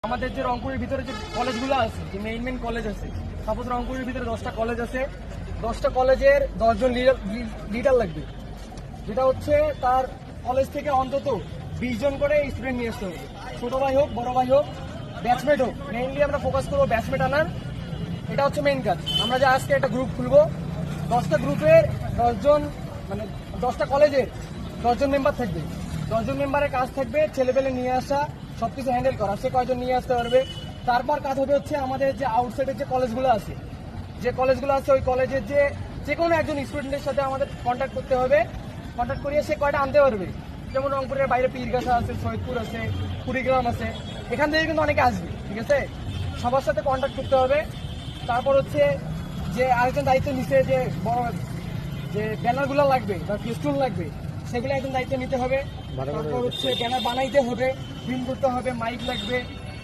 আমাদের যে রংপুরের ভিতরে যে কলেজগুলো আছে, যে মেইন কলেজ আছে, সাপোজ রংপুরের ভিতরে 10টা কলেজ আছে, 10টা কলেজের 10 জন লিডার লাগবে। যেটা হচ্ছে তার কলেজ থেকে অন্তত 20 জন করে স্টুডেন্ট নিয়ে আসতে হবে, ছোট ভাই হোক বড় ভাই হোক ব্যাচমেট হোক। মেইনলি আমরা ফোকাস করবো ব্যাচমেট আনার, এটা হচ্ছে মেইন কাজ। আমরা যে আজকে একটা গ্রুপ খুলবো, 10টা গ্রুপের 10 জন, মানে 10টা কলেজের 10 জন মেম্বার থাকবে। 10 জন মেম্বারের কাজ থাকবে ছেলেপেলে নিয়ে আসা, সবকিছু হ্যান্ডেল করা, সে কয়জন নিয়ে আসতে পারবে। তারপর কাজ হবে হচ্ছে আমাদের যে আউটসাইডের যে কলেজগুলো আছে, ওই কলেজের যে কোনো একজন স্টুডেন্টের সাথে আমাদের কন্ট্যাক্ট করতে হবে। কন্ট্যাক্ট করিয়ে সে কয়টা আনতে পারবে। যেমন রংপুরের বাইরে পীরগাছা আছে, সৈয়দপুর আছে, কুড়িগ্রাম আছে, এখান থেকে কিন্তু অনেকে আসবে, ঠিক আছে। সবার সাথে কন্ট্যাক্ট করতে হবে। তারপর হচ্ছে যে আরেকজন দায়িত্ব নিচ্ছে, যে বড় যে ব্যানারগুলো লাগবে বা ফেস্টুন লাগবে, সেগুলো একজন দায়িত্ব নিতে হবে। তারপর হচ্ছে ব্যানার বানাইতে হবে, প্রিন্ট করতে হবে, মাইক লাগবে,